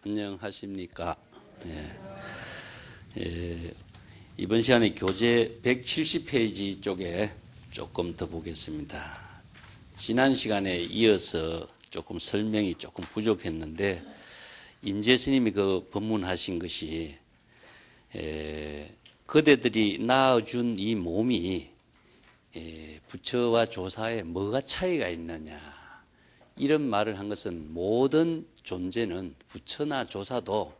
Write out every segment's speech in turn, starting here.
안녕하십니까. 이번 시간에 교재 170페이지 쪽에 조금 더 보겠습니다. 지난 시간에 이어서 조금 설명이 조금 부족했는데 임재 스님이 그 법문하신 것이 그대들이 낳아준 이 몸이 부처와 조사에 뭐가 차이가 있느냐, 이런 말을 한 것은 모든 존재는 부처나 조사도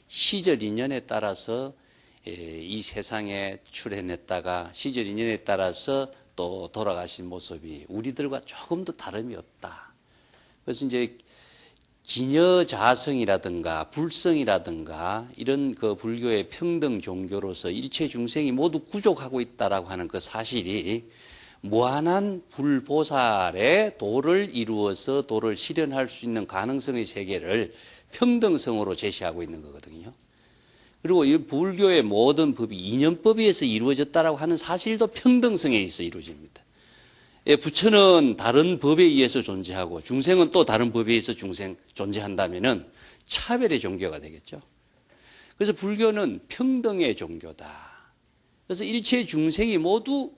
시절 인연에 따라서 이 세상에 출현했다가 시절 인연에 따라서 또 돌아가신 모습이 우리들과 조금도 다름이 없다. 그래서 이제 기녀자성이라든가 불성이라든가 이런 그 불교의 평등 종교로서 일체 중생이 모두 구족하고 있다라고 하는 그 사실이 무한한 불보살의 도를 이루어서 도를 실현할 수 있는 가능성의 세계를 평등성으로 제시하고 있는 거거든요. 그리고 이 불교의 모든 법이 인연법에 의해서 이루어졌다라고 하는 사실도 평등성에 의해서 이루어집니다. 부처는 다른 법에 의해서 존재하고 중생은 또 다른 법에 의해서 존재한다면은 차별의 종교가 되겠죠. 그래서 불교는 평등의 종교다. 그래서 일체 중생이 모두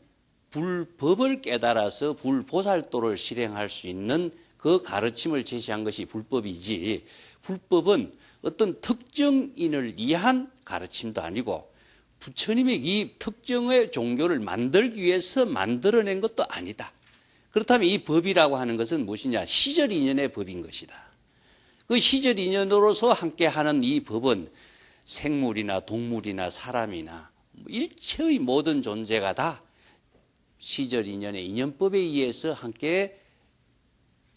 불법을 깨달아서 불보살도를 실행할 수 있는 그 가르침을 제시한 것이 불법이지, 불법은 어떤 특정인을 위한 가르침도 아니고 부처님이 이 특정의 종교를 만들기 위해서 만들어낸 것도 아니다. 그렇다면 이 법이라고 하는 것은 무엇이냐? 시절 인연의 법인 것이다. 그 시절 인연으로서 함께하는 이 법은 생물이나 동물이나 사람이나 일체의 모든 존재가 다 시절 인연의 인연법에 의해서 함께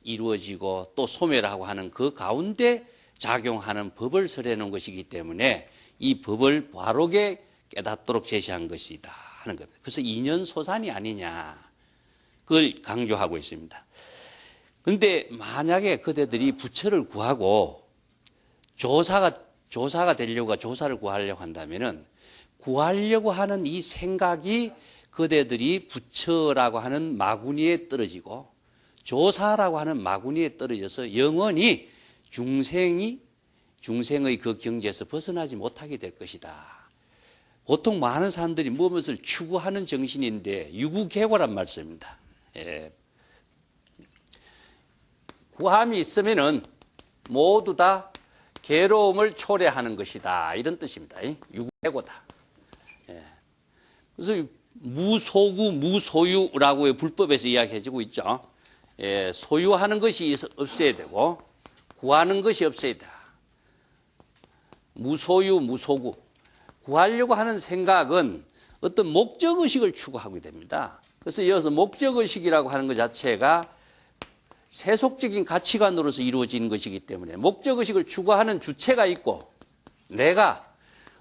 이루어지고 또 소멸하고 하는 그 가운데 작용하는 법을 설해놓은 것이기 때문에 이 법을 바르게 깨닫도록 제시한 것이다 하는 겁니다. 그래서 인연소산이 아니냐, 그걸 강조하고 있습니다. 그런데 만약에 그대들이 부처를 구하고 조사가 되려고, 조사를 구하려고 한다면은 구하려고 하는 이 생각이 그대들이 부처라고 하는 마구니에 떨어지고 조사라고 하는 마구니에 떨어져서 영원히 중생의 그 경지에서 벗어나지 못하게 될 것이다. 보통 많은 사람들이 무엇을 추구하는 정신인데 유구개고란 말씀입니다. 구함이 있으면은 모두 다 괴로움을 초래하는 것이다, 이런 뜻입니다. 유구개고다. 그래서 무소구, 무소유라고 불법에서 이야기해지고 있죠. 소유하는 것이 없어야 되고 구하는 것이 없어야 돼. 무소유, 무소구. 구하려고 하는 생각은 어떤 목적의식을 추구하게 됩니다. 그래서 이어서 목적의식이라고 하는 것 자체가 세속적인 가치관으로서 이루어지는 것이기 때문에 목적의식을 추구하는 주체가 있고 내가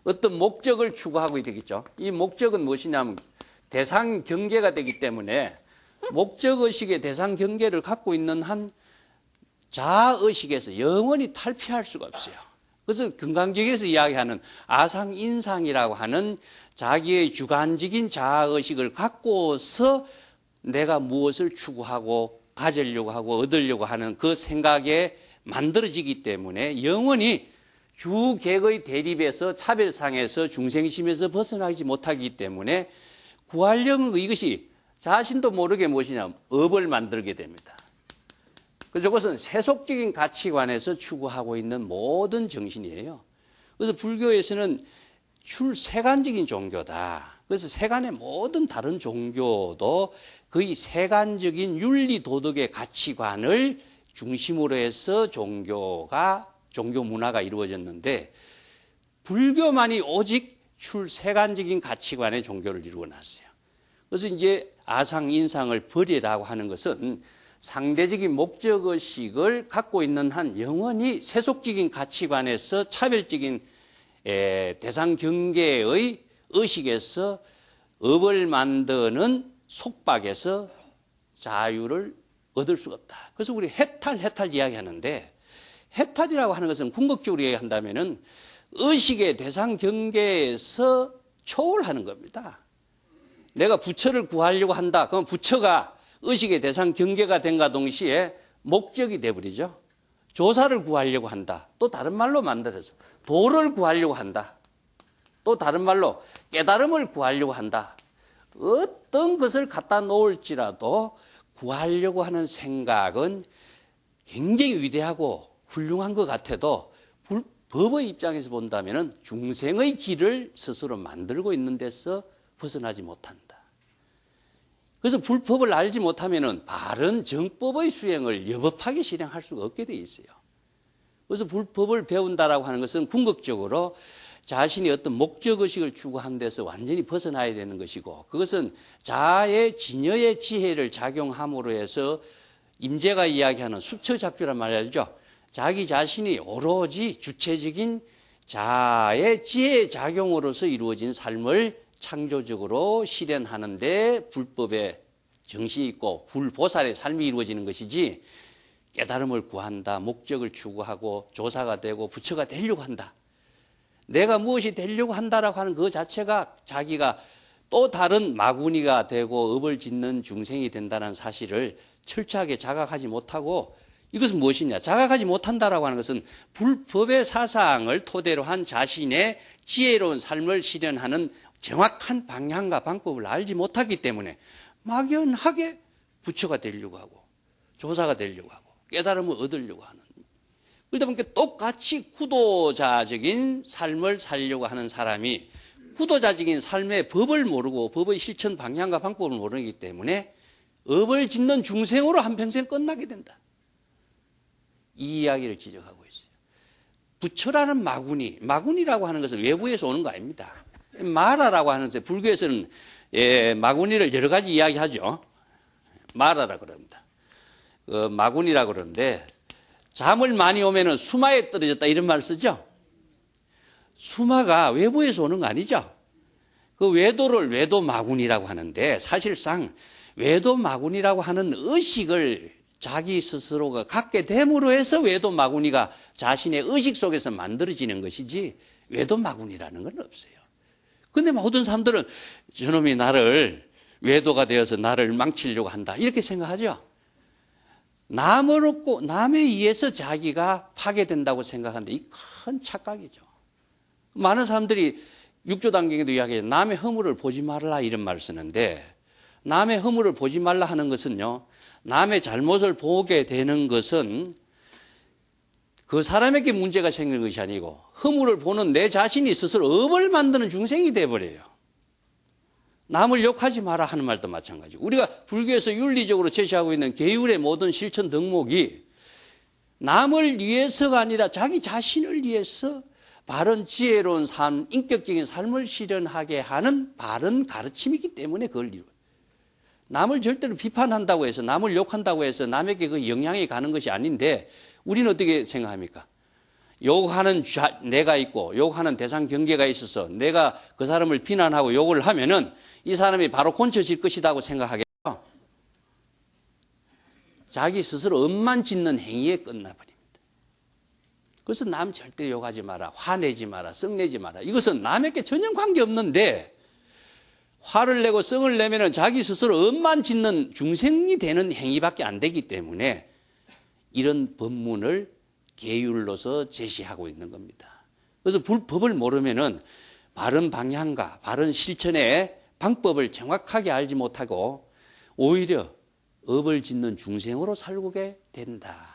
어떤 목적을 추구하고 되겠죠. 이 목적은 무엇이냐면 대상 경계가 되기 때문에 목적의식의 대상 경계를 갖고 있는 한 자아의식에서 영원히 탈피할 수가 없어요. 그래서 금강경에서 이야기하는 아상인상이라고 하는 자기의 주관적인 자아의식을 갖고서 내가 무엇을 추구하고 가지려고 하고 얻으려고 하는 그 생각에 만들어지기 때문에 영원히 주객의 대립에서 차별상에서 중생심에서 벗어나지 못하기 때문에 구하려는 이것이 자신도 모르게 무엇이냐, 업을 만들게 됩니다. 그래서 그것은 세속적인 가치관에서 추구하고 있는 모든 정신이에요. 그래서 불교에서는 출세간적인 종교다. 그래서 세간의 모든 다른 종교도 거의 세간적인 윤리 도덕의 가치관을 중심으로 해서 종교 문화가 이루어졌는데 불교만이 오직 출세간적인 가치관의 종교를 이루어놨어요. 그래서 이제 아상인상을 버리라고 하는 것은 상대적인 목적의식을 갖고 있는 한 영원히 세속적인 가치관에서 차별적인 대상 경계의 의식에서 업을 만드는 속박에서 자유를 얻을 수가 없다. 그래서 우리 해탈 이야기하는데 해탈이라고 하는 것은 궁극적으로 이야기한다면은 의식의 대상 경계에서 초월하는 겁니다. 내가 부처를 구하려고 한다. 그럼 부처가 의식의 대상 경계가 된과 동시에 목적이 돼버리죠. 조사를 구하려고 한다. 또 다른 말로 만들어서 도를 구하려고 한다. 또 다른 말로 깨달음을 구하려고 한다. 어떤 것을 갖다 놓을지라도 구하려고 하는 생각은 굉장히 위대하고 훌륭한 것 같아도 법의 입장에서 본다면 중생의 길을 스스로 만들고 있는 데서 벗어나지 못한다. 그래서 불법을 알지 못하면 바른 정법의 수행을 여법하게 실행할 수가 없게 돼 있어요. 그래서 불법을 배운다라고 하는 것은 궁극적으로 자신이 어떤 목적의식을 추구하는 데서 완전히 벗어나야 되는 것이고, 그것은 자아의 진여의 지혜를 작용함으로 해서 임재가 이야기하는 수처작주란 말이 알죠. 자기 자신이 오로지 주체적인 자아의 지혜의 작용으로서 이루어진 삶을 창조적으로 실현하는데 불법의 정신이 있고 불보살의 삶이 이루어지는 것이지, 깨달음을 구한다, 목적을 추구하고 조사가 되고 부처가 되려고 한다, 내가 무엇이 되려고 한다라고 하는 그 자체가 자기가 또 다른 마구니가 되고 업을 짓는 중생이 된다는 사실을 철저하게 자각하지 못하고, 이것은 무엇이냐? 자각하지 못한다라고 하는 것은 불법의 사상을 토대로 한 자신의 지혜로운 삶을 실현하는 정확한 방향과 방법을 알지 못하기 때문에 막연하게 부처가 되려고 하고 조사가 되려고 하고 깨달음을 얻으려고 하는, 그러다 보니까 똑같이 구도자적인 삶을 살려고 하는 사람이 구도자적인 삶의 법을 모르고 법의 실천 방향과 방법을 모르기 때문에 업을 짓는 중생으로 한평생 끝나게 된다. 이 이야기를 지적하고 있어요. 부처라는 마구니라고 하는 것은 외부에서 오는 거 아닙니다. 마라라고 하는 것은 불교에서는 마구니를 여러 가지 이야기하죠. 마라라 그럽니다. 마구니라고 그러는데, 잠을 많이 오면은 수마에 떨어졌다 이런 말 쓰죠. 수마가 외부에서 오는 거 아니죠. 그 외도를 외도 마구니라고 하는데, 사실상 외도 마구니라고 하는 의식을 자기 스스로가 갖게 됨으로 해서 외도 마구니가 자신의 의식 속에서 만들어지는 것이지 외도 마구니라는 건 없어요. 근데 모든 사람들은 저놈이 나를 외도가 되어서 나를 망치려고 한다 이렇게 생각하죠. 남에 의해서 자기가 파괴된다고 생각하는데 이 큰 착각이죠. 많은 사람들이 육조단경에도 이야기해요. 남의 허물을 보지 말라 이런 말을 쓰는데, 남의 허물을 보지 말라 하는 것은요, 남의 잘못을 보게 되는 것은 그 사람에게 문제가 생기는 것이 아니고 허물을 보는 내 자신이 스스로 업을 만드는 중생이 돼버려요. 남을 욕하지 마라 하는 말도 마찬가지고, 우리가 불교에서 윤리적으로 제시하고 있는 계율의 모든 실천 덕목이 남을 위해서가 아니라 자기 자신을 위해서 바른 지혜로운 삶, 인격적인 삶을 실현하게 하는 바른 가르침이기 때문에 그걸 이루어요. 남을 절대로 비판한다고 해서, 남을 욕한다고 해서 남에게 그 영향이 가는 것이 아닌데, 우리는 어떻게 생각합니까? 욕하는 내가 있고 욕하는 대상 경계가 있어서 내가 그 사람을 비난하고 욕을 하면은 이 사람이 바로 고쳐질 것이라고 생각하겠죠. 자기 스스로 업만 짓는 행위에 끝나버립니다. 그래서 남 절대 욕하지 마라, 화내지 마라, 썩내지 마라. 이것은 남에게 전혀 관계없는데, 화를 내고 썽을 내면은 자기 스스로 업만 짓는 중생이 되는 행위밖에 안 되기 때문에 이런 법문을 계율로서 제시하고 있는 겁니다. 그래서 불법을 모르면은 바른 방향과 바른 실천의 방법을 정확하게 알지 못하고 오히려 업을 짓는 중생으로 살게 된다.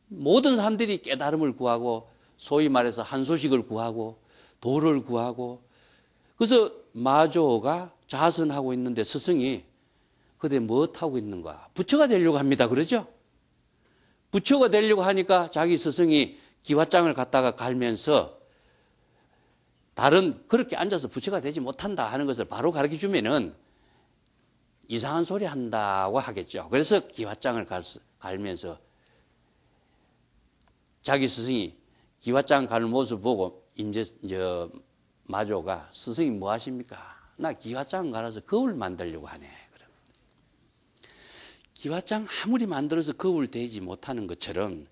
모든 사람들이 깨달음을 구하고 소위 말해서 한소식을 구하고 도를 구하고, 그래서 마조가 자선하고 있는데 스승이 그대 무엇하고 있는가? 부처가 되려고 합니다. 그러죠? 부처가 되려고 하니까 자기 스승이 기왓장을 갖다가 갈면서 다른 그렇게 앉아서 부처가 되지 못한다 하는 것을 바로 가르쳐 주면은 이상한 소리 한다고 하겠죠. 그래서 기왓장을 갈면서 자기 스승이 기왓장 가는 모습을 보고 마조가 스승이 뭐 하십니까? 나 기왓장 갈아서 거울 만들려고 하네. 기왓장 아무리 만들어서 거울 대지 못하는 것처럼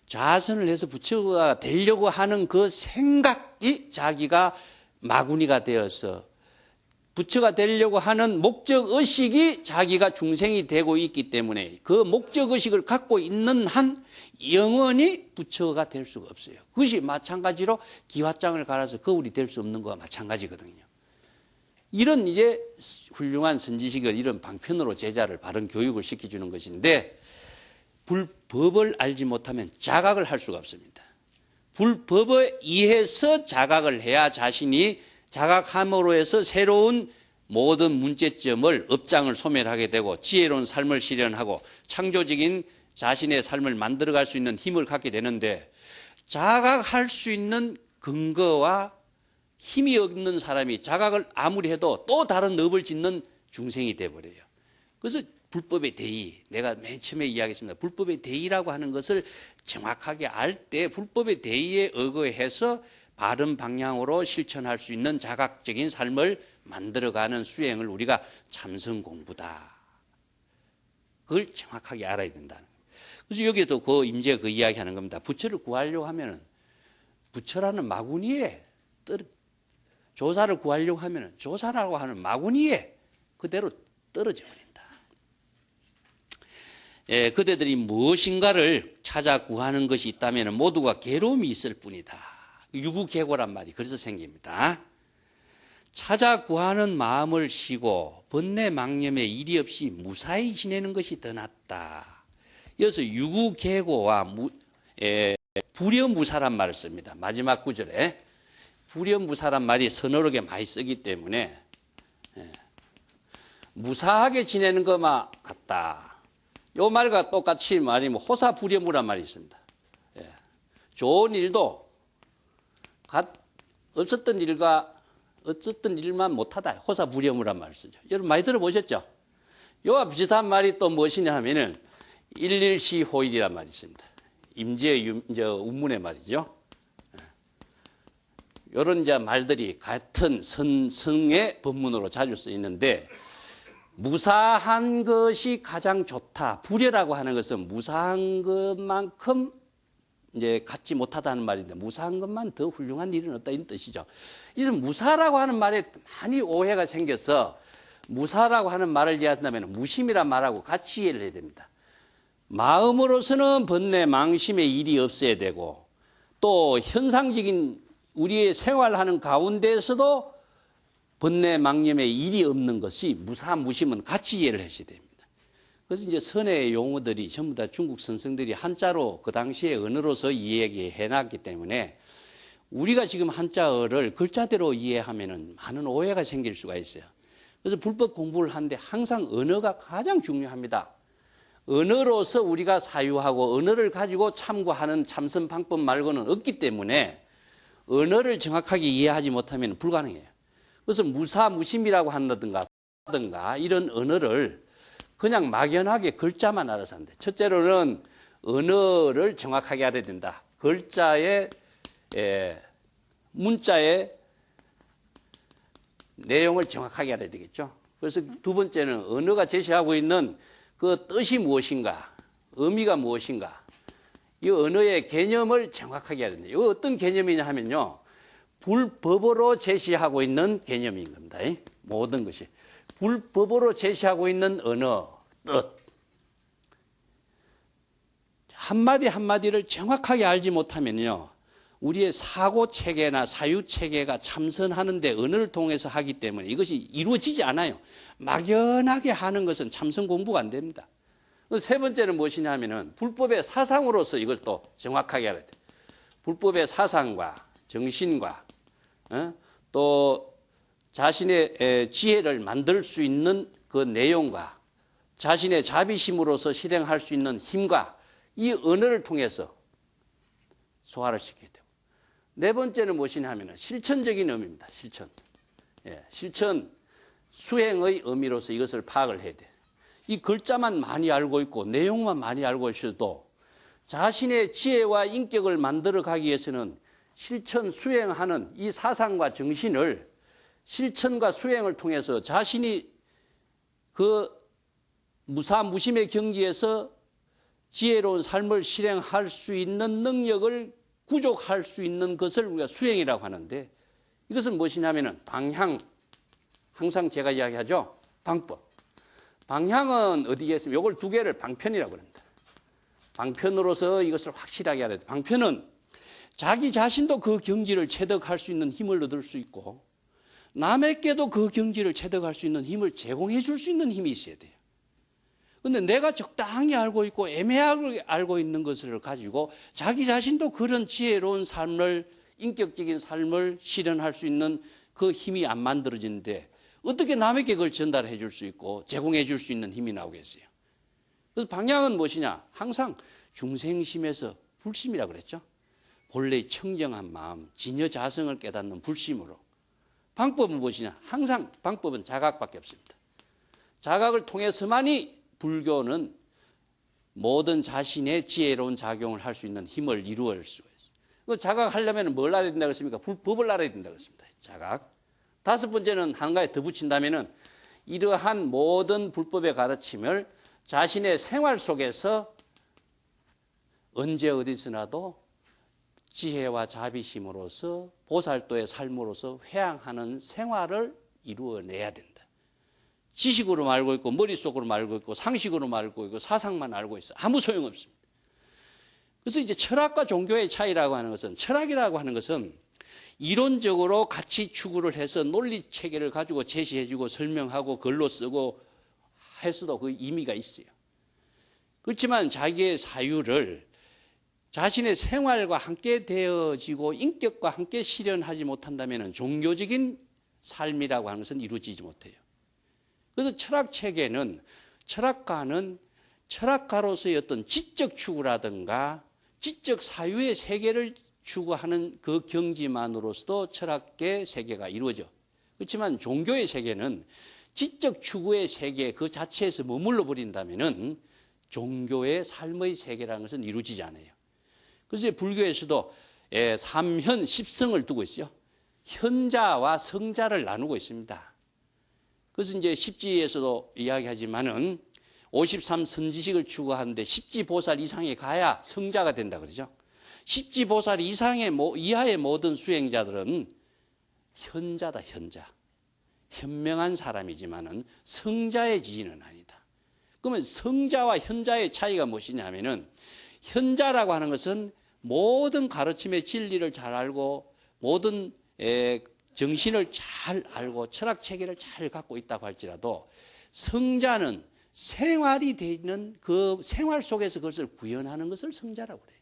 자선을 해서 부처가 되려고 하는 그 생각이 자기가 마구니가 되어서 부처가 되려고 하는 목적의식이 자기가 중생이 되고 있기 때문에 그 목적의식을 갖고 있는 한 영원히 부처가 될 수가 없어요. 그것이 마찬가지로 기와장을 갈아서 거울이 될 수 없는 거와 마찬가지거든요. 이런 이제 훌륭한 선지식을 이런 방편으로 제자를 바른 교육을 시켜주는 것인데 불법을 알지 못하면 자각을 할 수가 없습니다. 불법에 의해서 자각을 해야 자신이 자각함으로 해서 새로운 모든 문제점을 업장을 소멸하게 되고 지혜로운 삶을 실현하고 창조적인 자신의 삶을 만들어갈 수 있는 힘을 갖게 되는데 자각할 수 있는 근거와 힘이 없는 사람이 자각을 아무리 해도 또 다른 업을 짓는 중생이 돼버려요. 그래서 불법의 대의, 내가 맨 처음에 이야기했습니다. 불법의 대의라고 하는 것을 정확하게 알 때 불법의 대의에 의거해서 바른 방향으로 실천할 수 있는 자각적인 삶을 만들어가는 수행을 우리가 참선 공부다. 그걸 정확하게 알아야 된다는 거예요. 그래서 여기에도 그 임재 그 이야기하는 겁니다. 부처를 구하려고 하면은 부처라는 마구니에 조사를 구하려고 하면은 조사라고 하는 마구니에 그대로 떨어져 버린다. 예, 그대들이 무엇인가를 찾아 구하는 것이 있다면 모두가 괴로움이 있을 뿐이다. 유구계고란 말이 그래서 생깁니다. 찾아 구하는 마음을 쉬고 번뇌 망념에 일이 없이 무사히 지내는 것이 더 낫다. 이어서 유구계고와 불여무사란 말을 씁니다. 마지막 구절에 불여무사란 말이 서너르게 많이 쓰기 때문에 무사하게 지내는 것만 같다. 이 말과 똑같이 말이면 호사불여무란 말이 있습니다. 좋은 일도 없었던 일과 어쨌든 일만 못하다. 호사불여무란 말을 쓰죠. 여러분 많이 들어보셨죠? 이와 비슷한 말이 또 무엇이냐 하면은 일일시호일이란 말이 있습니다. 임지의 운문의 말이죠. 이런 이제 말들이 같은 성의 법문으로 자주 쓰이는데 무사한 것이 가장 좋다. 불여라고 하는 것은 무사한 것만큼 이제 갖지 못하다는 말인데 무사한 것만 더 훌륭한 일은 없다 이런 뜻이죠. 이런 무사라고 하는 말에 많이 오해가 생겨서 무사라고 하는 말을 이해한다면 무심이란 말하고 같이 이해를 해야 됩니다. 마음으로서는 번뇌 망심의 일이 없어야 되고 또 현상적인 우리의 생활하는 가운데에서도 번뇌 망념의 일이 없는 것이 무사 무심은 같이 이해를 하셔야 됩니다. 그래서 이제 선의 용어들이 전부 다 중국 선성들이 한자로 그 당시에 언어로서 이야기해 놨기 때문에 우리가 지금 한자어를 글자대로 이해하면은 많은 오해가 생길 수가 있어요. 그래서 불법 공부를 하는데 항상 언어가 가장 중요합니다. 언어로서 우리가 사유하고 언어를 가지고 참고하는 참선 방법 말고는 없기 때문에 언어를 정확하게 이해하지 못하면 불가능해요. 그래서 무사무심이라고 한다든가 이런 언어를 그냥 막연하게 글자만 알아서 한대. 첫째로는 언어를 정확하게 알아야 된다. 글자의 문자의 내용을 정확하게 알아야 되겠죠. 그래서 두 번째는 언어가 제시하고 있는 그 뜻이 무엇인가, 의미가 무엇인가, 이 언어의 개념을 정확하게 알아야 된다. 이거 어떤 개념이냐 하면요. 불법으로 제시하고 있는 개념인 겁니다. 모든 것이. 불법으로 제시하고 있는 언어, 뜻. 한마디 한마디를 정확하게 알지 못하면요. 우리의 사고체계나 사유체계가 참선하는데 언어를 통해서 하기 때문에 이것이 이루어지지 않아요. 막연하게 하는 것은 참선 공부가 안 됩니다. 세 번째는 무엇이냐 하면은 불법의 사상으로서 이걸 또 정확하게 알아야 돼요. 불법의 사상과 정신과 또 자신의 지혜를 만들 수 있는 그 내용과 자신의 자비심으로서 실행할 수 있는 힘과 이 언어를 통해서 소화를 시켜야 돼요. 네 번째는 무엇이냐 하면 실천적인 의미입니다. 실천. 실천, 수행의 의미로서 이것을 파악을 해야 돼요. 이 글자만 많이 알고 있고 내용만 많이 알고 있어도 자신의 지혜와 인격을 만들어 가기 위해서는 실천, 수행하는 이 사상과 정신을 실천과 수행을 통해서 자신이 그 무사무심의 경지에서 지혜로운 삶을 실행할 수 있는 능력을 구족할 수 있는 것을 우리가 수행이라고 하는데 이것은 무엇이냐면은 방향, 항상 제가 이야기하죠. 방법. 방향은 어디에 있습니까? 이걸 두 개를 방편이라고 합니다. 방편으로서 이것을 확실하게 해야 돼요. 방편은 자기 자신도 그 경지를 체득할 수 있는 힘을 얻을 수 있고 남에게도 그 경지를 체득할 수 있는 힘을 제공해 줄 수 있는 힘이 있어야 돼요. 그런데 내가 적당히 알고 있고 애매하게 알고 있는 것을 가지고 자기 자신도 그런 지혜로운 삶을, 인격적인 삶을 실현할 수 있는 그 힘이 안 만들어지는데 어떻게 남에게 그걸 전달해 줄 수 있고 제공해 줄 수 있는 힘이 나오겠어요? 그래서 방향은 무엇이냐? 항상 중생심에서 불심이라고 그랬죠. 본래의 청정한 마음, 진여자성을 깨닫는 불심으로. 방법은 무엇이냐? 항상 방법은 자각밖에 없습니다. 자각을 통해서만이 불교는 모든 자신의 지혜로운 작용을 할 수 있는 힘을 이루어낼 수가 있어요. 그 자각하려면 뭘 알아야 된다고 했습니까? 불법을 알아야 된다고 했습니다. 자각. 다섯 번째는 한 가지 더 붙인다면은 이러한 모든 불법의 가르침을 자신의 생활 속에서 언제 어디서나도 지혜와 자비심으로서 보살도의 삶으로서 회양하는 생활을 이루어내야 된다. 지식으로 알고 있고 머릿속으로 알고 있고 상식으로 알고 있고 사상만 알고 있어. 아무 소용없습니다. 그래서 이제 철학과 종교의 차이라고 하는 것은, 철학이라고 하는 것은 이론적으로 가치 추구를 해서 논리 체계를 가지고 제시해주고 설명하고 글로 쓰고 해서도 그 의미가 있어요. 그렇지만 자기의 사유를 자신의 생활과 함께 되어지고 인격과 함께 실현하지 못한다면 종교적인 삶이라고 하는 것은 이루어지지 못해요. 그래서 철학 체계는, 철학가는 철학가로서의 어떤 지적 추구라든가 지적 사유의 세계를 추구하는 그 경지만으로서도 철학계 세계가 이루어져. 그렇지만 종교의 세계는 지적 추구의 세계 그 자체에서 머물러 버린다면은 종교의 삶의 세계라는 것은 이루어지지 않아요. 그래서 불교에서도 삼현 십성을 두고 있어요. 현자와 성자를 나누고 있습니다. 그래서 이제 십지에서도 이야기하지만은 53선지식을 추구하는데 십지보살 이상에 가야 성자가 된다 그러죠. 십지보살 이하의 모든 수행자들은 현자다, 현자. 현명한 사람이지만은 성자의 지위는 아니다. 그러면 성자와 현자의 차이가 무엇이냐면은 현자라고 하는 것은 모든 가르침의 진리를 잘 알고 모든 정신을 잘 알고 철학 체계를 잘 갖고 있다고 할지라도 성자는 생활이 되는 그 생활 속에서 그것을 구현하는 것을 성자라고 그래요.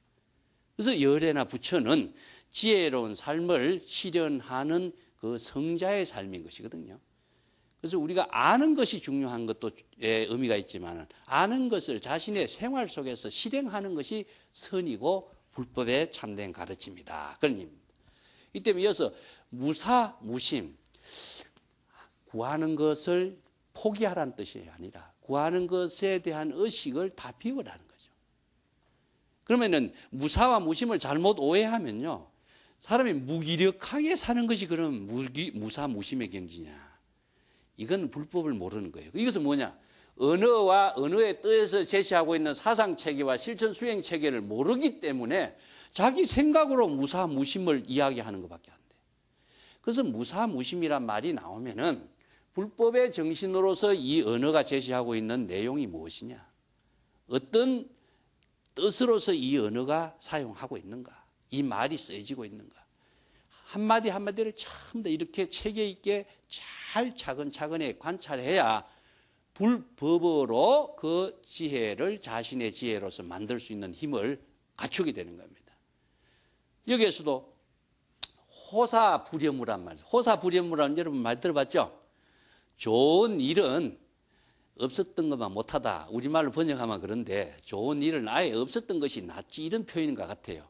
그래서 열애나 부처는 지혜로운 삶을 실현하는 그 성자의 삶인 것이거든요. 그래서 우리가 아는 것이 중요한 것도 의미가 있지만 아는 것을 자신의 생활 속에서 실행하는 것이 선이고 불법의 참된 가르침이다. 그런 의미입니다. 이 때문에 이어서 무사, 무심, 구하는 것을 포기하라는 뜻이 아니라 구하는 것에 대한 의식을 다 비우라는 거죠. 그러면은 무사와 무심을 잘못 오해하면요, 사람이 무기력하게 사는 것이 그럼 무사, 무심의 경지냐? 이건 불법을 모르는 거예요. 이것은 뭐냐? 언어와 언어의 뜻에서 제시하고 있는 사상 체계와 실천 수행 체계를 모르기 때문에 자기 생각으로 무사, 무심을 이야기하는 것밖에 안 돼. 그래서 무사, 무심이란 말이 나오면은 불법의 정신으로서 이 언어가 제시하고 있는 내용이 무엇이냐? 어떤 뜻으로서 이 언어가 사용하고 있는가? 이 말이 쓰여지고 있는가? 한마디 한마디를 전부 다 이렇게 체계 있게 잘 차근차근히 관찰해야 불법으로 그 지혜를 자신의 지혜로서 만들 수 있는 힘을 갖추게 되는 겁니다. 여기에서도 호사불여무란 말, 호사불여무라는 여러분 말 들어봤죠? 좋은 일은 없었던 것만 못하다. 우리말로 번역하면 그런데 좋은 일은 아예 없었던 것이 낫지, 이런 표현인 것 같아요.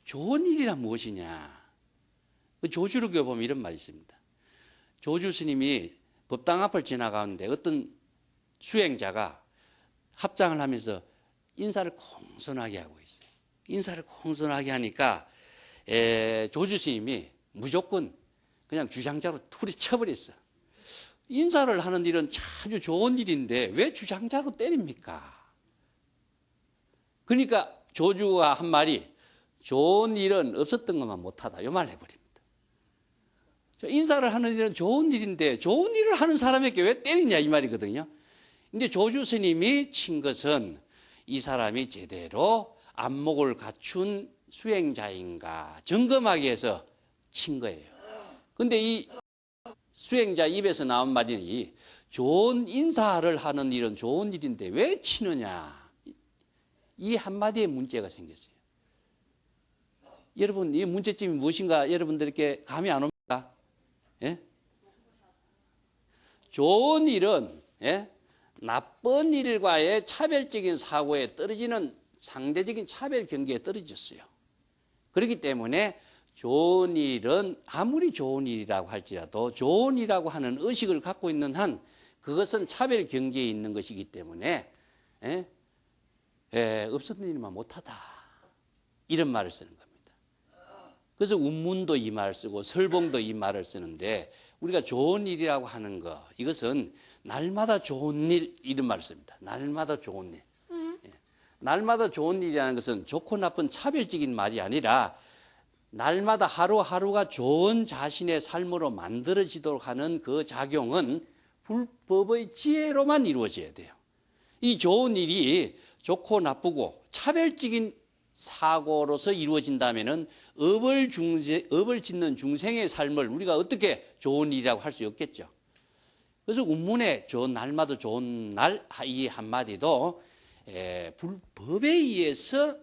좋은 일이란 무엇이냐? 조주록에 보면 이런 말이 있습니다. 조주 스님이 법당 앞을 지나가는데 어떤 수행자가 합장을 하면서 인사를 공손하게 하고 있어요. 인사를 공손하게 하니까 조주 스님이 무조건 그냥 주장자로 후려쳐버렸어. 인사를 하는 일은 아주 좋은 일인데 왜 주장자로 때립니까? 그러니까 조주가 한 말이 좋은 일은 없었던 것만 못하다, 이 말 해버립니다. 인사를 하는 일은 좋은 일인데 좋은 일을 하는 사람에게 왜 때리냐 이 말이거든요. 근데 조주 스님이 친 것은 이 사람이 제대로 안목을 갖춘 수행자인가 점검하기 위해서 친 거예요. 근데 이 수행자 입에서 나온 말이 좋은 인사를 하는 일은 좋은 일인데 왜 치느냐. 이 한마디에 문제가 생겼어요. 여러분, 이 문제점이 무엇인가 여러분들께 감이 안 옵니까? 예? 좋은 일은, 예? 나쁜 일과의 차별적인 사고에 떨어지는 상대적인 차별 경계에 떨어졌어요. 그렇기 때문에 좋은 일은 아무리 좋은 일이라고 할지라도 좋은 일이라고 하는 의식을 갖고 있는 한 그것은 차별 경계에 있는 것이기 때문에 없었던 일만 못하다. 이런 말을 쓰는 겁니다. 그래서 운문도 이 말을 쓰고 설봉도 이 말을 쓰는데 우리가 좋은 일이라고 하는 거 이것은 날마다 좋은 일 이런 말을 씁니다. 날마다 좋은 일. 날마다 좋은 일이라는 것은 좋고 나쁜 차별적인 말이 아니라 날마다 하루하루가 좋은 자신의 삶으로 만들어지도록 하는 그 작용은 불법의 지혜로만 이루어져야 돼요. 이 좋은 일이 좋고 나쁘고 차별적인 사고로서 이루어진다면은 업을 짓는 중생의 삶을 우리가 어떻게 좋은 일이라고 할 수 없겠죠. 그래서 운문에 좋은 날마다 좋은 날 이 한마디도 불법에 의해서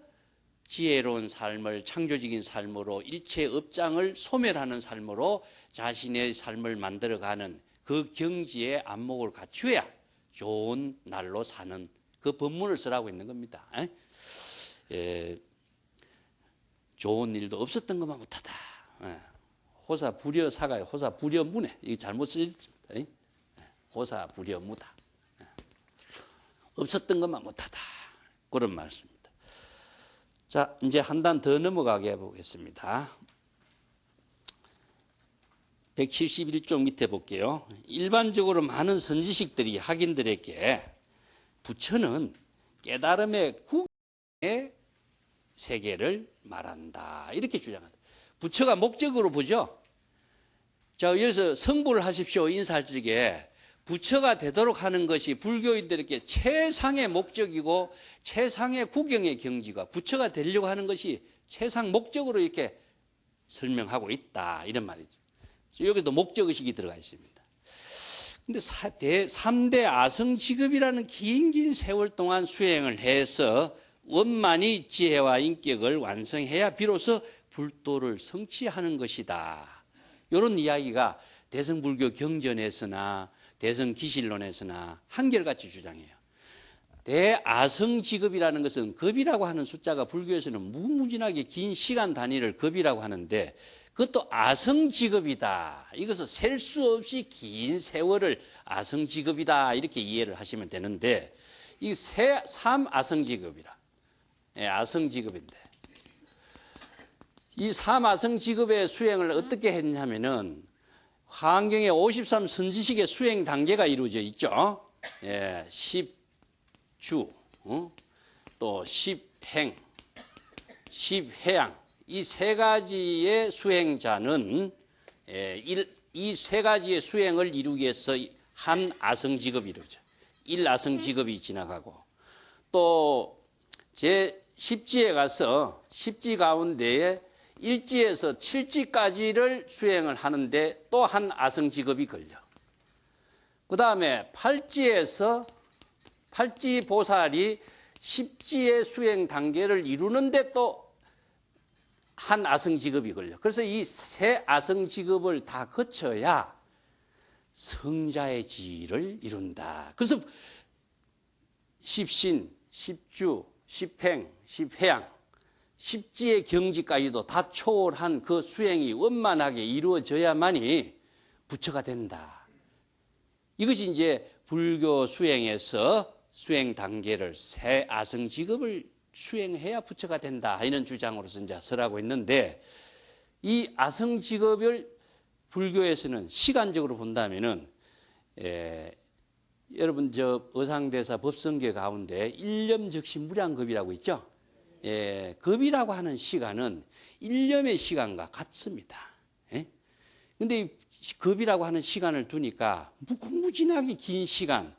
지혜로운 삶을 창조적인 삶으로 일체 업장을 소멸하는 삶으로 자신의 삶을 만들어가는 그 경지에 안목을 갖추어야 좋은 날로 사는 그 법문을 쓰라고 있는 겁니다. 좋은 일도 없었던 것만 못하다. 호사 불여 사가요. 호사 불여 무네. 이거 잘못 쓰였습니다. 호사 불여 무다. 없었던 것만 못하다. 그런 말씀입니다. 자, 이제 한 단 더 넘어가게 해보겠습니다. 171쪽 밑에 볼게요. 일반적으로 많은 선지식들이 학인들에게 부처는 깨달음의 국의 세계를 말한다. 이렇게 주장한다. 부처가 목적으로 보죠. 자, 여기서 성불을 하십시오. 인사할 적에 부처가 되도록 하는 것이 불교인들에게 최상의 목적이고 최상의 구경의 경지가 부처가 되려고 하는 것이 최상 목적으로 이렇게 설명하고 있다. 이런 말이죠. 여기도 목적의식이 들어가 있습니다. 근데 3대 아성직업이라는 긴 세월 동안 수행을 해서 원만히 지혜와 인격을 완성해야 비로소 불도를 성취하는 것이다. 이런 이야기가 대성불교 경전에서나 대성기실론에서나 한결같이 주장해요. 대아성직업이라는 것은 급이라고 하는 숫자가 불교에서는 무궁무진하게 긴 시간 단위를 급이라고 하는데 그것도 아성직업이다. 이것은 셀 수 없이 긴 세월을 아성직업이다. 이렇게 이해를 하시면 되는데 이 삼아성직업이라. 아성직업인데 이 삼아성직업의 수행을 어떻게 했냐면은 환경에 53 선지식의 수행 단계가 이루어져 있죠. 10주, 또 10행, 10해양. 이 세 가지의 수행자는 이 세 가지의 수행을 이루기 위해서 한 아성직업이 이루어져. 1아성직업이 지나가고 또 제 10지에 가서 10지 가운데에 1지에서 7지까지를 수행을 하는데 또 한 아성직업이 걸려. 그 다음에 8지에서 8지 보살이 10지의 수행 단계를 이루는데 또 한 아성직업이 걸려. 그래서 이 세 아성직업을 다 거쳐야 성자의 지위를 이룬다. 그래서 10신, 10주, 10행, 10해양 10지의 경지까지도 다 초월한 그 수행이 원만하게 이루어져야만이 부처가 된다. 이것이 이제 불교 수행에서 수행 단계를 세 아성직업을 수행해야 부처가 된다. 이런 주장으로서 이제 설하고 있는데 이 아성직업을 불교에서는 시간적으로 본다면은 여러분 저 어상대사 법성계 가운데 일념즉시 무량겁이라고 있죠. 겁이라고 하는 시간은 일념의 시간과 같습니다. 그런데 급이라고 하는 시간을 두니까 무궁무진하게 긴 시간.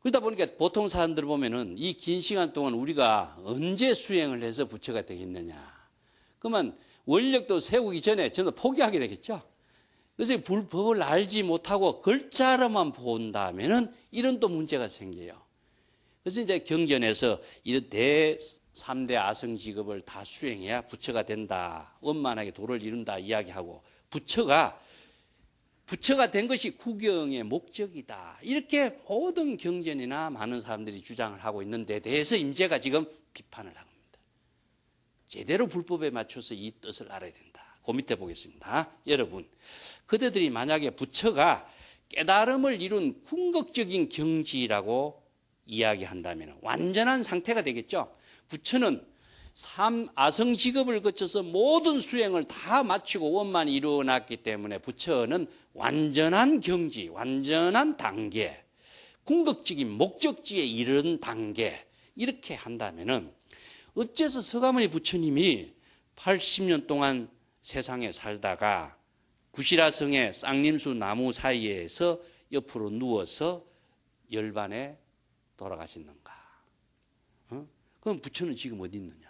그러다 보니까 보통 사람들 보면은 이 긴 시간 동안 우리가 언제 수행을 해서 부처가 되겠느냐. 그러면 원력도 세우기 전에 저는 포기하게 되겠죠. 그래서 불법을 알지 못하고 글자로만 본다면은 이런 또 문제가 생겨요. 그래서 이제 경전에서 이런 3대 아성직업을 다 수행해야 부처가 된다. 원만하게 도를 이룬다 이야기하고 부처가 된 것이 구경의 목적이다. 이렇게 모든 경전이나 많은 사람들이 주장을 하고 있는 데 대해서 임재가 지금 비판을 합니다. 제대로 불법에 맞춰서 이 뜻을 알아야 된다. 그 밑에 보겠습니다. 여러분, 그대들이 만약에 부처가 깨달음을 이룬 궁극적인 경지라고 이야기한다면 완전한 상태가 되겠죠. 부처는 아성직업을 거쳐서 모든 수행을 다 마치고 원만히 이루어놨기 때문에 부처는 완전한 경지, 완전한 단계, 궁극적인 목적지에 이른 단계 이렇게 한다면은 어째서 서가모니 부처님이 80년 동안 세상에 살다가 구시라성의 쌍림수 나무 사이에서 옆으로 누워서 열반에 돌아가셨는가? 그럼 부처는 지금 어디 있느냐?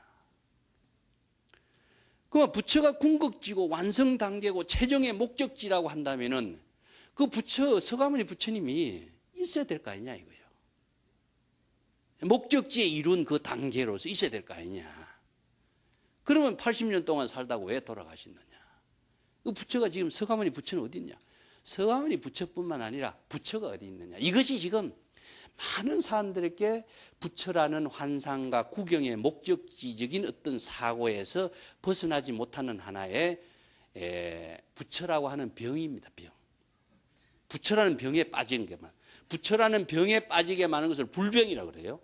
그럼 부처가 궁극지고 완성 단계고 최종의 목적지라고 한다면은 그 부처, 서가모니 부처님이 있어야 될 거 아니냐 이거예요. 목적지에 이룬 그 단계로서 있어야 될 거 아니냐. 그러면 80년 동안 살다고 왜 돌아가셨느냐. 그 부처가 지금 서가모니 부처는 어디 있냐. 서가모니 부처뿐만 아니라 부처가 어디 있느냐. 이것이 지금 많은 사람들에게 부처라는 환상과 구경의 목적지적인 어떤 사고에서 벗어나지 못하는 하나의 부처라고 하는 병입니다. 병. 부처라는 병에 빠진 게만. 부처라는 병에 빠지게 많은 것을 불병이라고 그래요.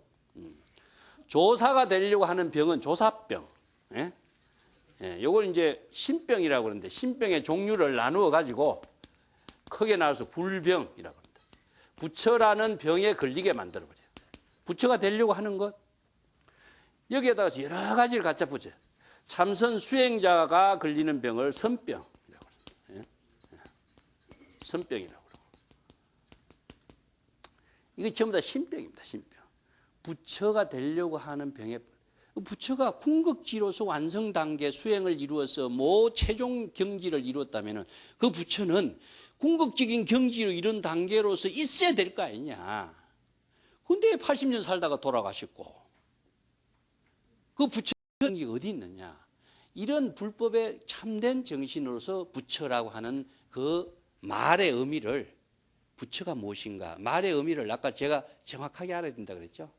조사가 되려고 하는 병은 조사병. 요걸 이제 신병이라고 그러는데 신병의 종류를 나누어 가지고 크게 나눠서 불병이라고 합니다. 부처라는 병에 걸리게 만들어버려요. 부처가 되려고 하는 것. 여기에다가 여러 가지를 갖다 붙여요. 참선 수행자가 걸리는 병을 선병이라고 합니다. 선병이라고. 이게 전부 다 신병입니다. 신병. 부처가 되려고 하는 병에 부처가 궁극지로서 완성 단계 수행을 이루어서 최종 경지를 이루었다면 그 부처는 궁극적인 경지를 이룬 단계로서 있어야 될 거 아니냐. 근데 80년 살다가 돌아가셨고 그 부처는 게 어디 있느냐. 이런 불법의 참된 정신으로서 부처라고 하는 그 말의 의미를 부처가 무엇인가? 말의 의미를 아까 제가 정확하게 알아야 된다 그랬죠.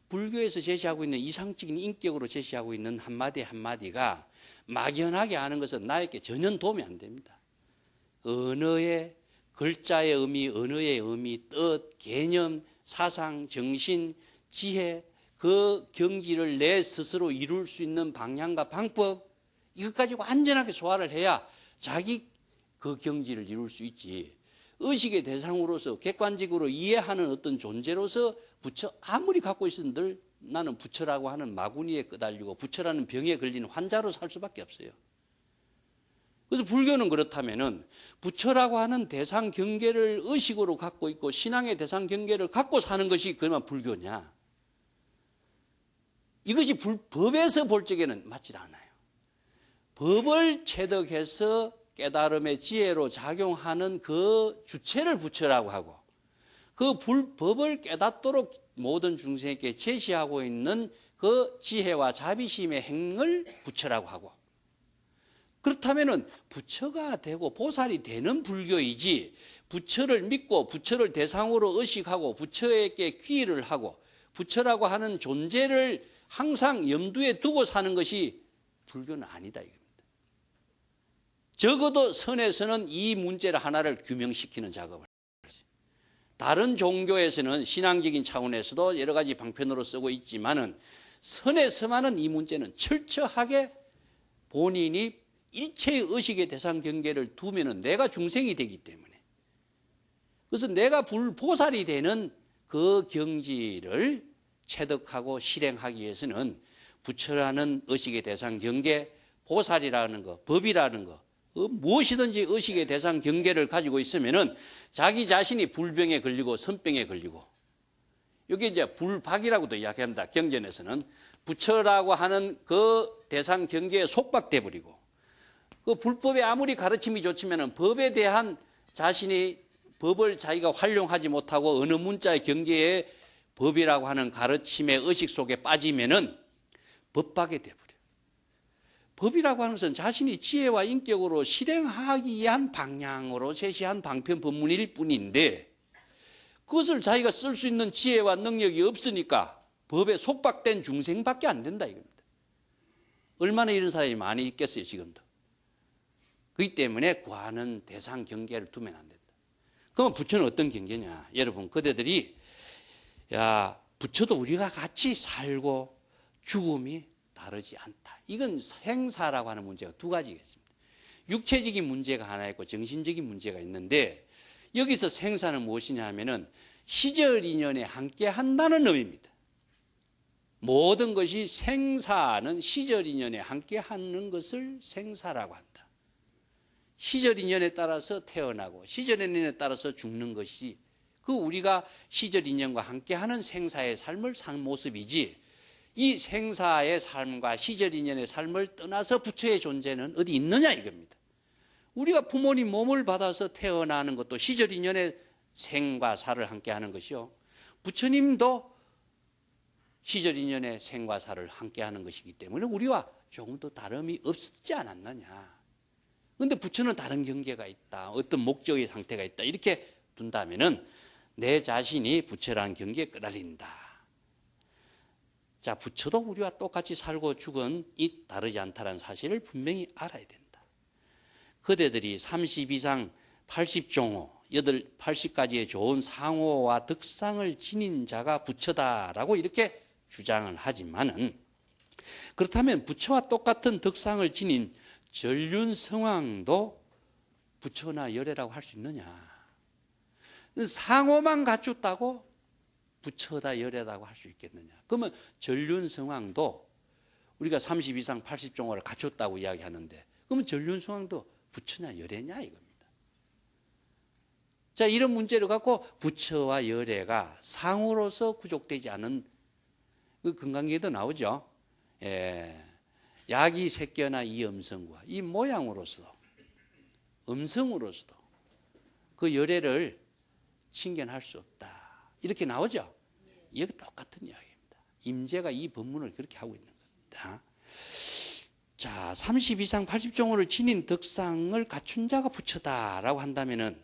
불교에서 제시하고 있는 이상적인 인격으로 제시하고 있는 한마디 한마디가 막연하게 아는 것은 나에게 전혀 도움이 안 됩니다. 언어의 글자의 의미, 언어의 의미, 뜻, 개념, 사상, 정신, 지혜, 그 경지를 내 스스로 이룰 수 있는 방향과 방법 이것까지 완전하게 소화를 해야 자기 그 경지를 이룰 수 있지. 의식의 대상으로서 객관적으로 이해하는 어떤 존재로서 부처 아무리 갖고 있은들 나는 부처라고 하는 마구니에 끄달리고 부처라는 병에 걸린 환자로 살 수밖에 없어요. 그래서 불교는 그렇다면은 부처라고 하는 대상 경계를 의식으로 갖고 있고 신앙의 대상 경계를 갖고 사는 것이 그만 불교냐? 이것이 법에서 볼 적에는 맞지 않아요. 법을 체득해서 깨달음의 지혜로 작용하는 그 주체를 부처라고 하고 그 법을 깨닫도록 모든 중생에게 제시하고 있는 그 지혜와 자비심의 행을 부처라고 하고 그렇다면은 부처가 되고 보살이 되는 불교이지 부처를 믿고 부처를 대상으로 의식하고 부처에게 귀의를 하고 부처라고 하는 존재를 항상 염두에 두고 사는 것이 불교는 아니다 이겁니다. 적어도 선에서는 이 문제를 하나를 규명시키는 작업을 하죠. 다른 종교에서는 신앙적인 차원에서도 여러 가지 방편으로 쓰고 있지만은 선에서만은 이 문제는 철저하게 본인이 일체의 의식의 대상 경계를 두면은 내가 중생이 되기 때문에 그래서 내가 보살이 되는 그 경지를 체득하고 실행하기 위해서는 부처라는 의식의 대상 경계, 보살이라는 거, 법이라는 거, 무엇이든지 의식의 대상 경계를 가지고 있으면은 자기 자신이 불병에 걸리고 선병에 걸리고, 이게 이제 불박이라고도 이야기합니다. 경전에서는 부처라고 하는 그 대상 경계에 속박돼 버리고, 그 불법에 아무리 가르침이 좋지만은 법에 대한 자신이 법을 자기가 활용하지 못하고 어느 문자의 경계에 법이라고 하는 가르침의 의식 속에 빠지면은 법박에 돼 버려. 법이라고 하는 것은 자신이 지혜와 인격으로 실행하기 위한 방향으로 제시한 방편 법문일 뿐인데, 그것을 자기가 쓸 수 있는 지혜와 능력이 없으니까 법에 속박된 중생밖에 안 된다 이겁니다. 얼마나 이런 사람이 많이 있겠어요 지금도. 그렇기 때문에 구하는 대상 경계를 두면 안 된다. 그럼 부처는 어떤 경계냐? 여러분, 그대들이 부처도 우리가 같이 살고 죽음이 다르지 않다. 이건 생사라고 하는 문제가 두 가지겠습니다. 육체적인 문제가 하나 있고 정신적인 문제가 있는데, 여기서 생사는 무엇이냐 하면은 시절 인연에 함께 한다는 의미입니다. 모든 것이 생사는 시절 인연에 함께 하는 것을 생사라고 한다. 시절 인연에 따라서 태어나고 시절 인연에 따라서 죽는 것이 그 우리가 시절 인연과 함께 하는 생사의 삶을 산 모습이지, 이 생사의 삶과 시절 인연의 삶을 떠나서 부처의 존재는 어디 있느냐 이겁니다. 우리가 부모님 몸을 받아서 태어나는 것도 시절 인연의 생과 사를 함께 하는 것이요, 부처님도 시절 인연의 생과 사를 함께 하는 것이기 때문에 우리와 조금도 다름이 없지 않았느냐. 그런데 부처는 다른 경계가 있다, 어떤 목적의 상태가 있다, 이렇게 둔다면은 내 자신이 부처라는 경계에 끄달린다. 자, 부처도 우리와 똑같이 살고 죽은 이 다르지 않다는 사실을 분명히 알아야 된다. 그대들이 30 이상 80종호, 80가지의 좋은 상호와 덕상을 지닌 자가 부처다라고 이렇게 주장을 하지만은, 그렇다면 부처와 똑같은 덕상을 지닌 전륜성왕도 부처나 열애라고 할 수 있느냐? 상호만 갖췄다고 부처다 열애라고 할 수 있겠느냐? 그러면 전륜성왕도 우리가 30 이상 80종호를 갖췄다고 이야기하는데, 그러면 전륜성왕도 부처냐 열애냐 이겁니다. 자, 이런 문제를 갖고 부처와 열애가 상호로서 구족되지 않은 그 금강경에도 나오죠. 약이 새겨나 이 음성과 이 모양으로서도 음성으로서도 그 열애를 칭견할 수 없다, 이렇게 나오죠. 이게 똑같은 이야기입니다. 임재가 이 법문을 그렇게 하고 있는 겁니다. 자, 30 이상 80종호를 지닌 덕상을 갖춘 자가 부처다라고 한다면은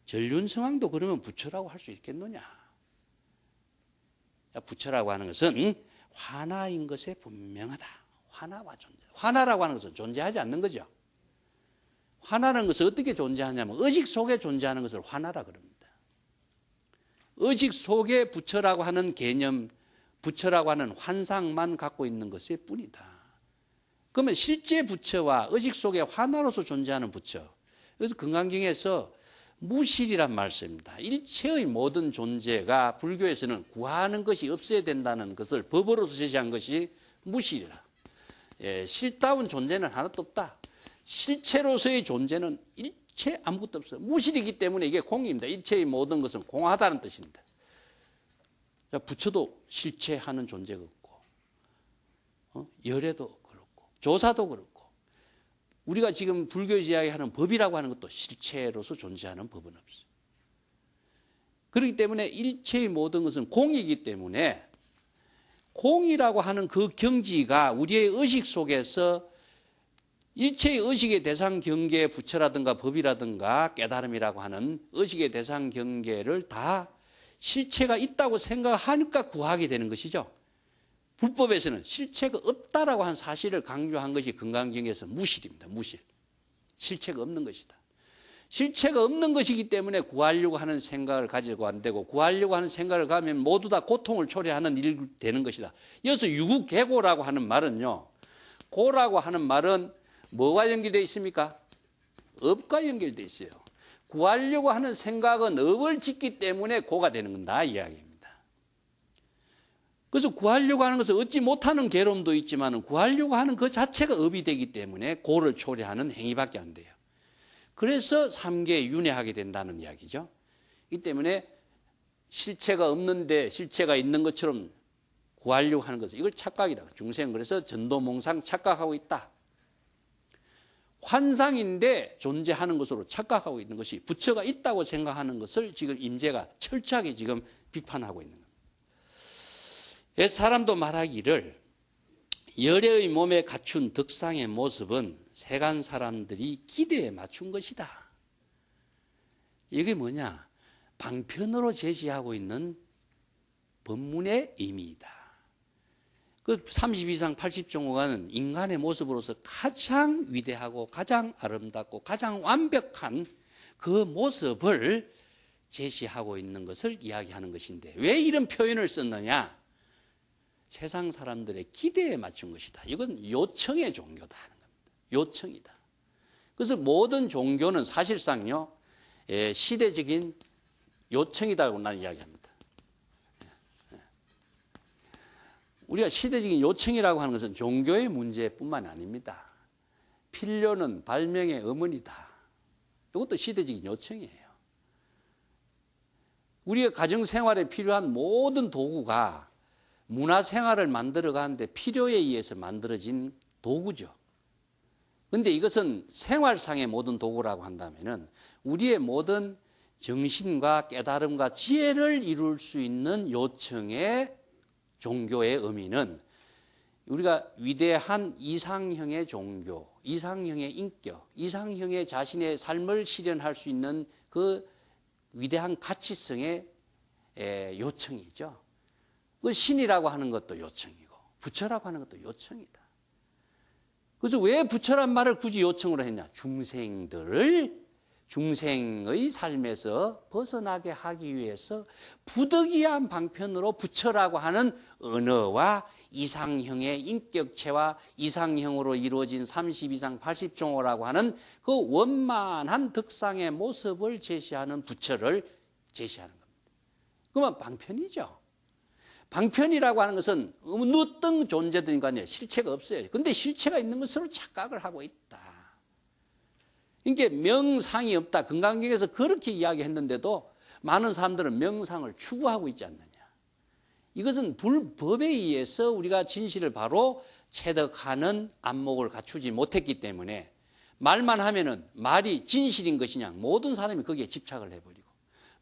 전륜성왕도 그러면 부처라고 할 수 있겠느냐? 부처라고 하는 것은 화나인 것에 분명하다. 화나와 존재. 화나라고 하는 것은 존재하지 않는 거죠. 화나라는 것은 어떻게 존재하냐면 의식 속에 존재하는 것을 화나라 그럽니다. 의식 속에 부처라고 하는 개념, 부처라고 하는 환상만 갖고 있는 것일 뿐이다. 그러면 실제 부처와 의식 속에 화나로서 존재하는 부처. 그래서 금강경에서 무실이란 말씀입니다. 일체의 모든 존재가 불교에서는 구하는 것이 없어야 된다는 것을 법으로서 제시한 것이 무실이라. 실다운 존재는 하나도 없다. 실체로서의 존재는 일체 아무것도 없어요. 무실이기 때문에 이게 공입니다. 일체의 모든 것은 공하다는 뜻입니다. 부처도 실체하는 존재가 없고, 열애도 그렇고, 조사도 그렇고, 우리가 지금 불교에서 이야기하는 법이라고 하는 것도 실체로서 존재하는 법은 없어요. 그렇기 때문에 일체의 모든 것은 공이기 때문에 공이라고 하는 그 경지가 우리의 의식 속에서 일체의 의식의 대상 경계의 부처라든가 법이라든가 깨달음이라고 하는 의식의 대상 경계를 다 실체가 있다고 생각하니까 구하게 되는 것이죠. 불법에서는 실체가 없다라고 한 사실을 강조한 것이 금강경에서 무실입니다. 무실. 실체가 없는 것이다. 실체가 없는 것이기 때문에 구하려고 하는 생각을 가지고 안 되고, 구하려고 하는 생각을 가면 모두 다 고통을 초래하는 일이 되는 것이다. 여기서 유구개고라고 하는 말은요, 고라고 하는 말은 뭐와 연결되어 있습니까? 업과 연결되어 있어요. 구하려고 하는 생각은 업을 짓기 때문에 고가 되는 건다 이야기입니다. 그래서 구하려고 하는 것을 얻지 못하는 괴로움도 있지만 구하려고 하는 그 자체가 업이 되기 때문에 고를 초래하는 행위밖에 안 돼요. 그래서 삼계에 윤회하게 된다는 이야기죠. 이 때문에 실체가 없는데 실체가 있는 것처럼 구하려고 하는 것은 이걸 착각이다. 중생 그래서 전도몽상 착각하고 있다. 환상인데 존재하는 것으로 착각하고 있는 것이 부처가 있다고 생각하는 것을 지금 임재가 철저하게 지금 비판하고 있는 겁니다. 옛 사람도 말하기를 열애의 몸에 갖춘 덕상의 모습은 세간 사람들이 기대에 맞춘 것이다. 이게 뭐냐? 방편으로 제시하고 있는 법문의 의미이다. 그 32상 80종호가는 인간의 모습으로서 가장 위대하고 가장 아름답고 가장 완벽한 그 모습을 제시하고 있는 것을 이야기하는 것인데 왜 이런 표현을 썼느냐? 세상 사람들의 기대에 맞춘 것이다. 이건 요청의 종교다 하는 겁니다. 요청이다. 그래서 모든 종교는 사실상요, 시대적인 요청이다고 나는 이야기합니다. 우리가 시대적인 요청이라고 하는 것은 종교의 문제뿐만 아닙니다. 필요는 발명의 어머니다. 이것도 시대적인 요청이에요. 우리가 가정생활에 필요한 모든 도구가 문화생활을 만들어가는데 필요에 의해서 만들어진 도구죠. 그런데 이것은 생활상의 모든 도구라고 한다면은 우리의 모든 정신과 깨달음과 지혜를 이룰 수 있는 요청의 종교의 의미는 우리가 위대한 이상형의 종교, 이상형의 인격, 이상형의 자신의 삶을 실현할 수 있는 그 위대한 가치성의 요청이죠. 그 신이라고 하는 것도 요청이고 부처라고 하는 것도 요청이다. 그래서 왜 부처란 말을 굳이 요청으로 했냐? 중생의 삶에서 벗어나게 하기 위해서 부득이한 방편으로 부처라고 하는 언어와 이상형의 인격체와 이상형으로 이루어진 32상 80종호라고 하는 그 원만한 덕상의 모습을 제시하는 부처를 제시하는 겁니다. 그러면 방편이죠. 방편이라고 하는 것은 어떤 존재든 간에 실체가 없어요. 그런데 실체가 있는 것으로 착각을 하고 있다. 이게 명상이 없다. 금강경에서 그렇게 이야기했는데도 많은 사람들은 명상을 추구하고 있지 않느냐. 이것은 불법에 의해서 우리가 진실을 바로 체득하는 안목을 갖추지 못했기 때문에 말만 하면은 말이 진실인 것이냐 모든 사람이 거기에 집착을 해버리고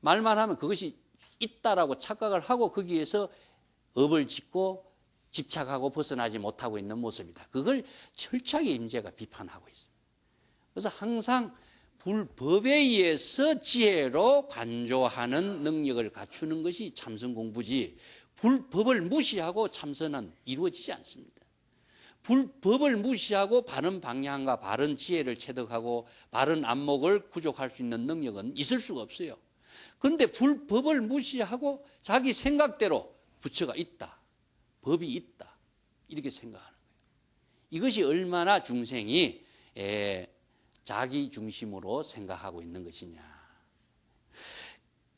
말만 하면 그것이 있다라고 착각을 하고 거기에서 업을 짓고 집착하고 벗어나지 못하고 있는 모습이다. 그걸 철저하게 임재가 비판하고 있습니다. 그래서 항상 불법에 의해서 지혜로 관조하는 능력을 갖추는 것이 참선 공부지 불법을 무시하고 참선은 이루어지지 않습니다. 불법을 무시하고 바른 방향과 바른 지혜를 체득하고 바른 안목을 구족할 수 있는 능력은 있을 수가 없어요. 그런데 불법을 무시하고 자기 생각대로 부처가 있다, 법이 있다 이렇게 생각하는 거예요. 이것이 얼마나 중생이 자기 중심으로 생각하고 있는 것이냐.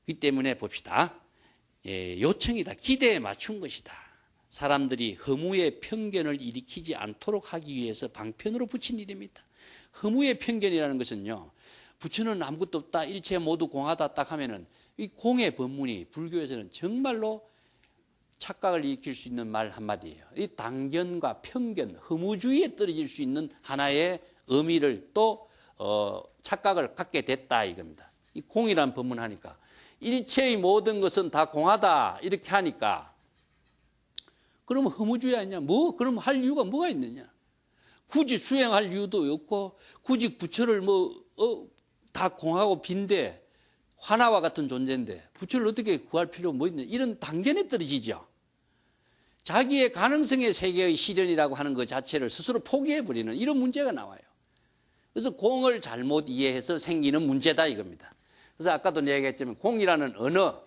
그 때문에 봅시다. 요청이다. 기대에 맞춘 것이다. 사람들이 허무의 편견을 일으키지 않도록 하기 위해서 방편으로 붙인 일입니다. 허무의 편견이라는 것은요. 부처는 아무것도 없다. 일체 모두 공하다 딱 하면은 이 공의 법문이 불교에서는 정말로 착각을 일으킬 수 있는 말 한마디예요. 이 당견과 편견, 허무주의에 떨어질 수 있는 하나의 의미를 또 착각을 갖게 됐다 이겁니다. 이 공이라는 법문 하니까 일체의 모든 것은 다 공하다 이렇게 하니까 그러면 허무주의 아니냐? 그럼 할 이유가 뭐가 있느냐? 굳이 수행할 이유도 없고 굳이 부처를 다 공하고 빈데 화나와 같은 존재인데 부처를 어떻게 구할 필요가 뭐 있느냐? 이런 단견에 떨어지죠. 자기의 가능성의 세계의 실현이라고 하는 것 자체를 스스로 포기해버리는 이런 문제가 나와요. 그래서 공을 잘못 이해해서 생기는 문제다 이겁니다. 그래서 아까도 얘기했지만 공이라는 언어,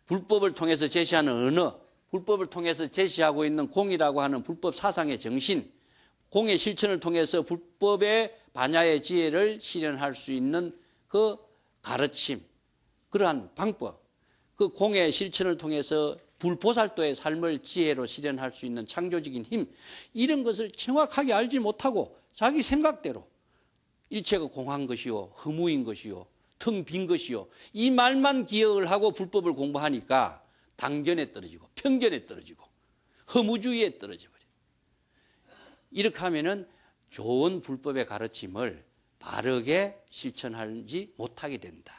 불법을 통해서 제시하는 언어, 불법을 통해서 제시하고 있는 공이라고 하는 불법 사상의 정신, 공의 실천을 통해서 불법의 반야의 지혜를 실현할 수 있는 그 가르침, 그러한 방법, 그 공의 실천을 통해서 불보살도의 삶을 지혜로 실현할 수 있는 창조적인 힘, 이런 것을 정확하게 알지 못하고 자기 생각대로 일체가 공한 것이요, 허무인 것이요, 텅 빈 것이요. 이 말만 기억을 하고 불법을 공부하니까 당견에 떨어지고 편견에 떨어지고 허무주의에 떨어져 버려요. 이렇게 하면은 좋은 불법의 가르침을 바르게 실천하지 못하게 된다.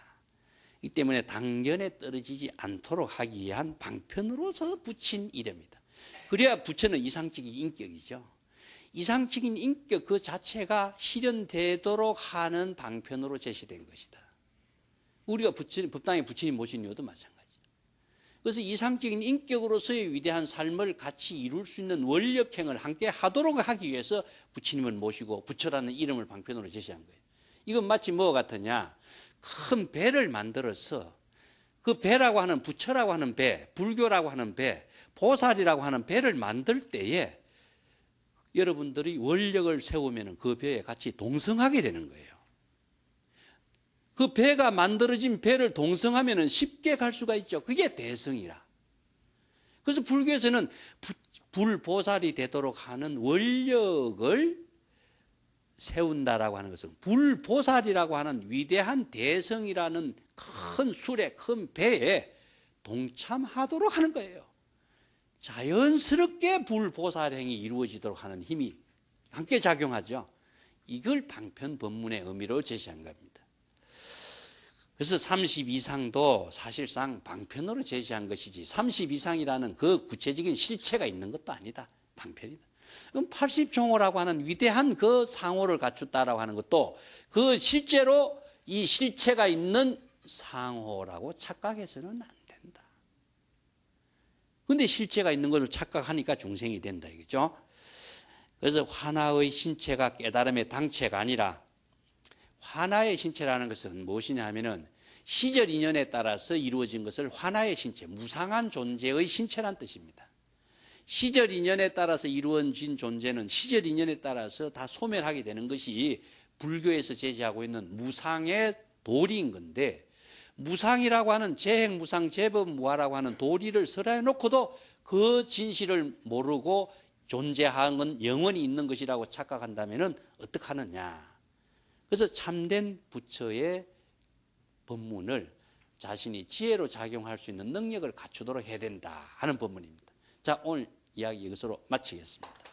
이 때문에 당견에 떨어지지 않도록 하기 위한 방편으로서 붙인 이름이다. 그래야 부처는 이상적인 인격이죠. 이상적인 인격 그 자체가 실현되도록 하는 방편으로 제시된 것이다. 우리가 법당에 부처님 모신 이유도 마찬가지죠. 그래서 이상적인 인격으로서의 위대한 삶을 같이 이룰 수 있는 원력행을 함께 하도록 하기 위해서 부처님을 모시고 부처라는 이름을 방편으로 제시한 거예요. 이건 마치 뭐와 같으냐. 큰 배를 만들어서 그 배라고 하는 부처라고 하는 배, 불교라고 하는 배, 보살이라고 하는 배를 만들 때에 여러분들이 원력을 세우면 그 배에 같이 동성하게 되는 거예요. 그 배가 만들어진 배를 동성하면 쉽게 갈 수가 있죠. 그게 대성이라. 그래서 불교에서는 불보살이 되도록 하는 원력을 세운다라고 하는 것은 불보살이라고 하는 위대한 대성이라는 큰 술에 큰 배에 동참하도록 하는 거예요. 자연스럽게 불보살행이 이루어지도록 하는 힘이 함께 작용하죠. 이걸 방편 법문의 의미로 제시한 겁니다. 그래서 32상도 사실상 방편으로 제시한 것이지 32상이라는 그 구체적인 실체가 있는 것도 아니다. 방편이다. 그럼 80종호라고 하는 위대한 그 상호를 갖췄다라고 하는 것도 그 실제로 이 실체가 있는 상호라고 착각해서는 안 된다. 그런데 실체가 있는 것을 착각하니까 중생이 된다 이거죠. 그래서 화나의 신체가 깨달음의 당체가 아니라 화나의 신체라는 것은 무엇이냐 하면은 시절 인연에 따라서 이루어진 것을 화나의 신체, 무상한 존재의 신체란 뜻입니다. 시절 인연에 따라서 이루어진 존재는 시절 인연에 따라서 다 소멸하게 되는 것이 불교에서 제시하고 있는 무상의 도리인 건데 무상이라고 하는 재행무상, 재법무화라고 하는 도리를 설해 놓고도 그 진실을 모르고 존재하는 건 영원히 있는 것이라고 착각한다면 어떡하느냐. 그래서 참된 부처의 법문을 자신이 지혜로 작용할 수 있는 능력을 갖추도록 해야 된다 하는 법문입니다. 자, 오늘 이야기 이것으로 마치겠습니다.